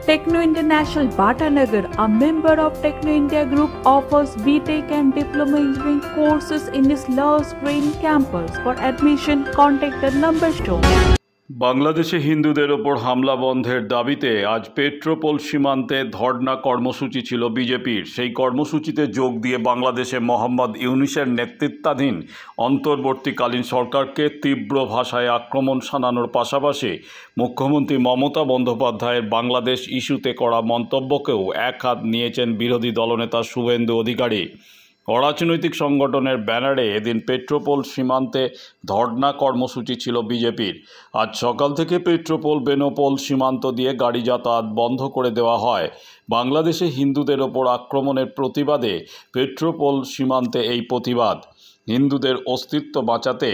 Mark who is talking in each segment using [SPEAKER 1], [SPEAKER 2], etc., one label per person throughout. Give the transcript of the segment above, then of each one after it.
[SPEAKER 1] Techno International Bhatanagar, a member of Techno India Group, offers BTech and Diploma Engineering courses in its Lush Green campus. For admission, contact the number shown.
[SPEAKER 2] বাংলাদেশে হিন্দুদের ওপর হামলা বন্ধের দাবিতে আজ পেট্রোপোল সীমান্তে ধর্ণা কর্মসূচি ছিল বিজেপির। সেই কর্মসূচিতে যোগ দিয়ে বাংলাদেশে মোহাম্মদ ইউনূসের নেতৃত্বাধীন অন্তর্বর্তীকালীন সরকারকে তীব্র ভাষায় আক্রমণ শানানোর পাশাপাশি মুখ্যমন্ত্রী মমতা বন্দ্যোপাধ্যায়ের বাংলাদেশ ইস্যুতে করা মন্তব্যকেও একহাত নিয়েছেন বিরোধী দলনেতা শুভেন্দু অধিকারী। অরাজনৈতিক সংগঠনের ব্যানারে এদিন পেট্রোপোল সীমান্তে ধর্ণা কর্মসূচি ছিল বিজেপির। আজ সকাল থেকে পেট্রোপোল বেনাপোল সীমান্ত দিয়ে গাড়ি যাতায়াত বন্ধ করে দেওয়া হয়। বাংলাদেশে হিন্দুদের ওপর আক্রমণের প্রতিবাদে পেট্রোপোল সীমান্তে এই প্রতিবাদ। হিন্দুদের অস্তিত্ব বাঁচাতে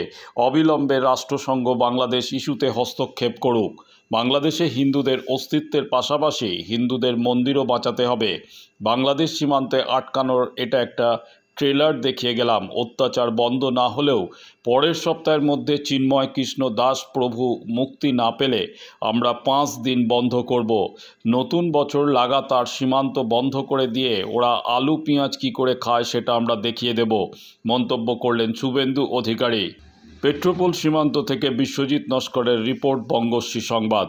[SPEAKER 2] অবিলম্বে রাষ্ট্রসংঘ বাংলাদেশ ইস্যুতে হস্তক্ষেপ করুক। বাংলাদেশে হিন্দুদের অস্তিত্বের পাশাপাশি হিন্দুদের মন্দিরও বাঁচাতে হবে। বাংলাদেশ সীমান্তে আটকানোর এটা একটা ট্রেলার দেখিয়ে গেলাম। অত্যাচার বন্ধ না হলেও পরের সপ্তাহের মধ্যে চিন্ময় কৃষ্ণ দাস প্রভু মুক্তি না পেলে আমরা 5 দিন বন্ধ করব। নতুন বছর লাগাতার সীমান্ত বন্ধ করে দিয়ে ওরা আলু পেঁয়াজ কী করে খায় সেটা আমরা দেখিয়ে দেব, মন্তব্য করলেন শুভেন্দু অধিকারী। পেট্রোপোল সীমান্ত থেকে বিশ্বজিৎ নস্করের রিপোর্ট, বঙ্গশ্রী সংবাদ।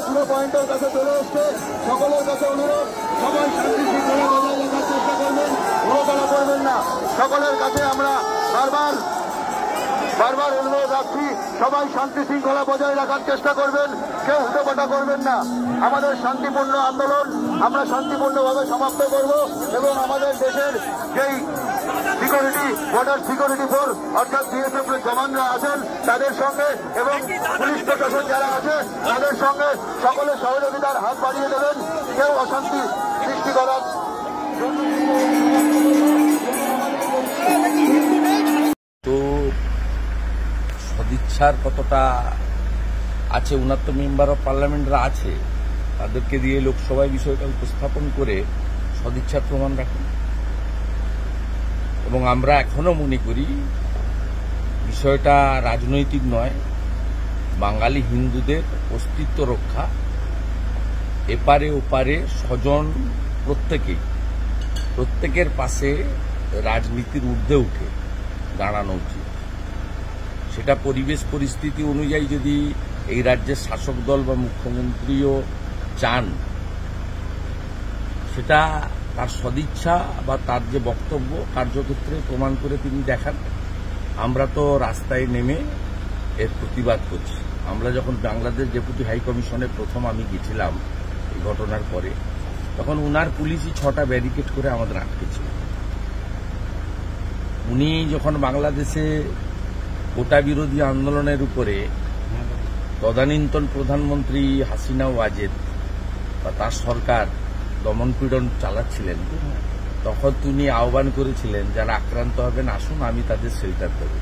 [SPEAKER 3] পুরো পয়েন্টের কাছে চলে এসছে। সকলের কাছে অনুরোধ, সবাই শান্তি শৃঙ্খলা বজায় রাখার চেষ্টা করবেন, ঘোরাফেরা করবেন না। সকলের কাছে আমরা বারবার অনুরোধ রাখছি, সবাই শান্তি শৃঙ্খলা বজায় রাখার চেষ্টা করবেন, কেউ হুটোপাটা করবেন না। আমাদের শান্তিপূর্ণ আন্দোলন আমরা শান্তিপূর্ণভাবে সমাপ্ত করব এবং আমাদের দেশের যেই সিকিউরিটি বর্ডার সিকিউরিটি ফোর্স অর্থাৎ বিএসএফ এর জওয়ানরা আছেন তাদের সঙ্গে এবং পুলিশ প্রশাসন যারা আছে তাদের সঙ্গে সকলের সহযোগিতার হাত বাড়িয়ে দেবেন, কেউ অশান্তি সৃষ্টি করার।
[SPEAKER 4] তো সদিচ্ছার কতটা আছে, 69 মেম্বার অফ পার্লামেন্টরা আছে, তাদেরকে দিয়ে লোকসভায় বিষয়টা উপস্থাপন করে সদিচ্ছার প্রমাণ রাখুন। এবং আমরা এখনো মনে করি বিষয়টা রাজনৈতিক নয়, বাঙালি হিন্দুদের অস্তিত্ব রক্ষা, এপারে ওপারে স্বজন প্রত্যেকের পাশে রাজনীতির ঊর্ধ্বে উঠে দাঁড়ানো উচিত। সেটা পরিবেশ পরিস্থিতি অনুযায়ী যদি এই রাজ্যের শাসক দল বা মুখ্যমন্ত্রীও চান, সেটা তার সদিচ্ছা বা তার যে বক্তব্য কার্যক্ষেত্রে প্রমাণ করে তিনি দেখান। আমরা তো রাস্তায় নেমে এর প্রতিবাদ করছি। আমরা যখন বাংলাদেশ ডেপুটি হাই কমিশনে প্রথম আমি গেছিলাম এই ঘটনার পরে, তখন উনার পুলিশই 6টা ব্যারিকেড করে আমাদের আটকেছিল। উনি যখন বাংলাদেশে কোটা বিরোধী আন্দোলনের উপরে তদানীন্তন প্রধানমন্ত্রী হাসিনা ওয়াজেদ বা তার সরকার দমনপীড়ন চালাচ্ছিলেন, তখন তিনি আহ্বান করেছিলেন যারা আক্রান্ত হবেন আসুন আমি তাদের শেল্টার দেব।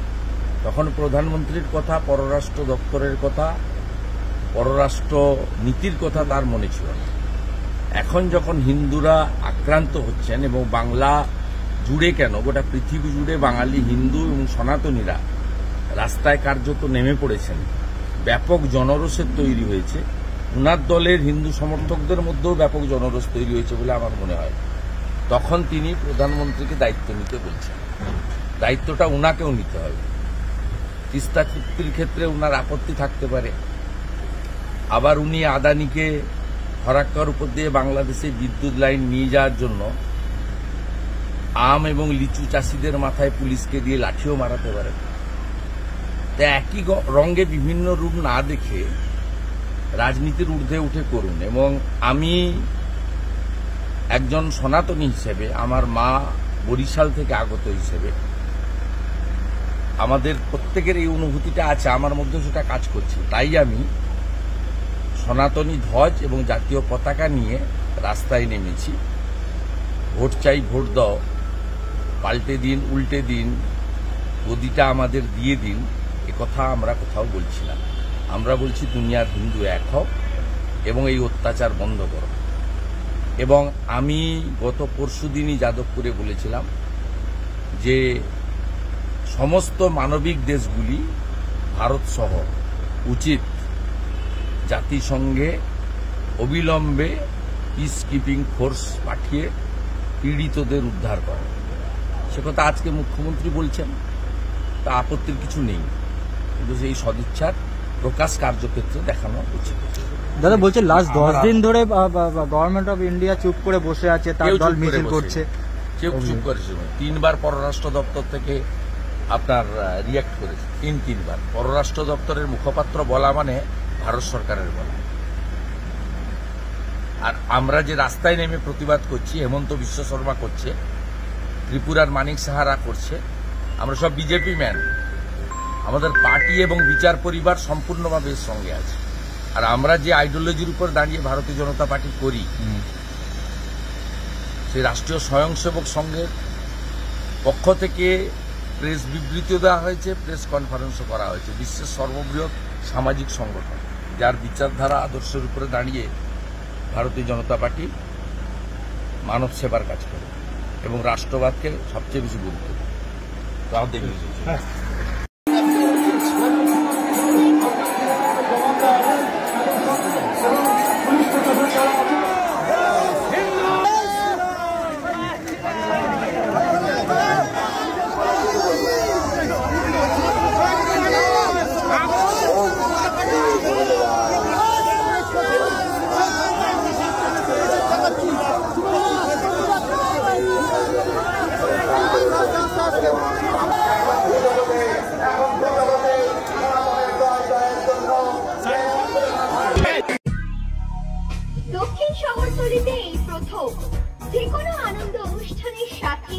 [SPEAKER 4] তখন প্রধানমন্ত্রীর কথা, পররাষ্ট্র দপ্তরের কথা, পররাষ্ট্র নীতির কথা তার মনে ছিল না। এখন যখন হিন্দুরা আক্রান্ত হচ্ছেন এবং বাংলা জুড়ে কেন গোটা পৃথিবী জুড়ে বাঙালি হিন্দু এবং সনাতনীরা রাস্তায় কার্যত নেমে পড়েছেন, ব্যাপক জনরোষের তৈরি হয়েছে, উনার দলের হিন্দু সমর্থকদের মধ্যেও ব্যাপক জনরোষ তৈরি হয়েছে বলে আমার মনে হয়। তখন তিনি প্রধানমন্ত্রীকে দায়িত্ব নিতে বলছেন। দায়িত্বটা উনাকেও নিতে হবে। তিস্তা চুক্তির ক্ষেত্রে উনার আপত্তি থাকতে পারে, আবার উনি আদানিকে ফরাক্কার উপর দিয়ে বাংলাদেশে বিদ্যুৎ লাইন নিয়ে যাওয়ার জন্য আম এবং লিচু চাষিদের মাথায় পুলিশকে দিয়ে লাঠিও মারাতে পারেন। তাই একই রঙে বিভিন্ন রূপ না দেখে রাজনীতির ঊর্ধ্বে উঠে করুন। এবং আমি একজন সনাতনী হিসেবে, আমার মা বরিশাল থেকে আগত হিসেবে, আমাদের প্রত্যেকের এই অনুভূতিটা আছে, আমার মধ্যে সেটা কাজ করছে। তাই আমি সনাতনী ধ্বজ এবং জাতীয় পতাকা নিয়ে রাস্তায় নেমেছি। ভোট চাই, ভোট দাও, পাল্টে দিন, উল্টে দিন, গদিটা আমাদের দিয়ে দিন, একথা আমরা কোথাও বলছি না। আমরা বলছি দুনিয়ার হিন্দু এক হোক এবং এই অত্যাচার বন্ধ করো। এবং আমি গত পরশুদিনই যাদবপুরে বলেছিলাম যে সমস্ত মানবিক দেশগুলি ভারত সহ উচিত জাতিসংঘে অবিলম্বে পিস কিপিং ফোর্স পাঠিয়ে পীড়িতদের উদ্ধার করে। সে কথা আজকে মুখ্যমন্ত্রী বলছেন, তা আপত্তির কিছু নেই, কিন্তু সেই সদিচ্ছার প্রকাশ কার্যক্ষেত্রে দেখানো উচিত।
[SPEAKER 5] দাদা বলছে লাস্ট 10 দিন ধরে গভর্নমেন্ট অফ ইন্ডিয়া চুপ করে বসে আছে, তার দল মিছিল করছে।
[SPEAKER 4] কেউ চুপ করেছে? 3 বার পররাষ্ট্র দপ্তর থেকে আপনার রিয়াক্ট করেছে, 3 বার। পররাষ্ট্র দপ্তরের মুখপাত্র বলা মানে ভারত সরকারের বলা। আর আমরা যে রাস্তায় নেমে প্রতিবাদ করছি, হেমন্ত বিশ্ব শর্মা করছে, ত্রিপুরার মানিক সাহারা করছে, আমরা সব বিজেপি ম্যান। আমাদের পার্টি এবং বিচার পরিবার সম্পূর্ণভাবে এর সঙ্গে আছে। আর আমরা যে আইডিওলজির উপর দাঁড়িয়ে ভারতীয় জনতা পার্টি করি, সেই রাষ্ট্রীয় স্বয়ংসেবক সংঘের পক্ষ থেকে প্রেস বিবৃতিও দেওয়া হয়েছে, প্রেস কনফারেন্সও করা হয়েছে। বিশ্বের সর্ববৃহৎ সামাজিক সংগঠন, যার বিচারধারা আদর্শের উপরে দাঁড়িয়ে ভারতীয় জনতা পার্টি মানব সেবার কাজ করে এবং রাষ্ট্রবাদকে সবচেয়ে বেশি গুরুত্ব দেয়। তাও দেখি
[SPEAKER 6] দক্ষিণ শহরতলিতে এই প্রথম যেকোনো আনন্দ অনুষ্ঠানের সাথে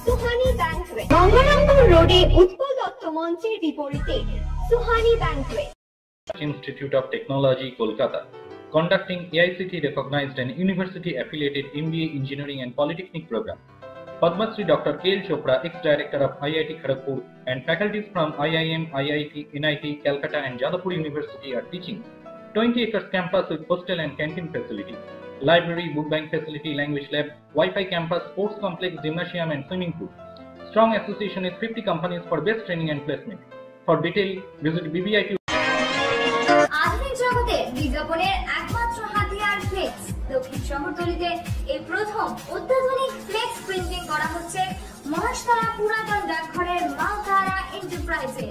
[SPEAKER 6] সুহানি ব্যাংকুয়েট, গঙ্গারামপুর রোডে উৎপল দত্ত মঞ্চের বিপরীতে Suhani banquet.
[SPEAKER 7] Institute of Technology, Kolkata, conducting AICT recognized and university affiliated MBA Engineering and Polytechnic program. Padma Shri Dr. K.L. Chopra, ex-director of IIT Kharagpur, and faculties from IIM, IIT, NIT, Calcutta and Jadavpur University are teaching. 20 acres campus with hostel and canteen facility, library, book bank facility, language lab, Wi-Fi campus, sports complex, gymnasium and swimming pool. Strong association with 50 companies for best training and placement. For detail, visit BBIT.
[SPEAKER 6] আধুনিক জগতে বিজ্ঞাপনের একমাত্র হাতিয়ার flakes. দক্ষিণ শহরতলিতে এই প্রথম অত্যাধুনিক flakes printing করা হচ্ছে মহাশতলা পুরাতন ডাকঘরের মা তারা এন্টারপ্রাইজে।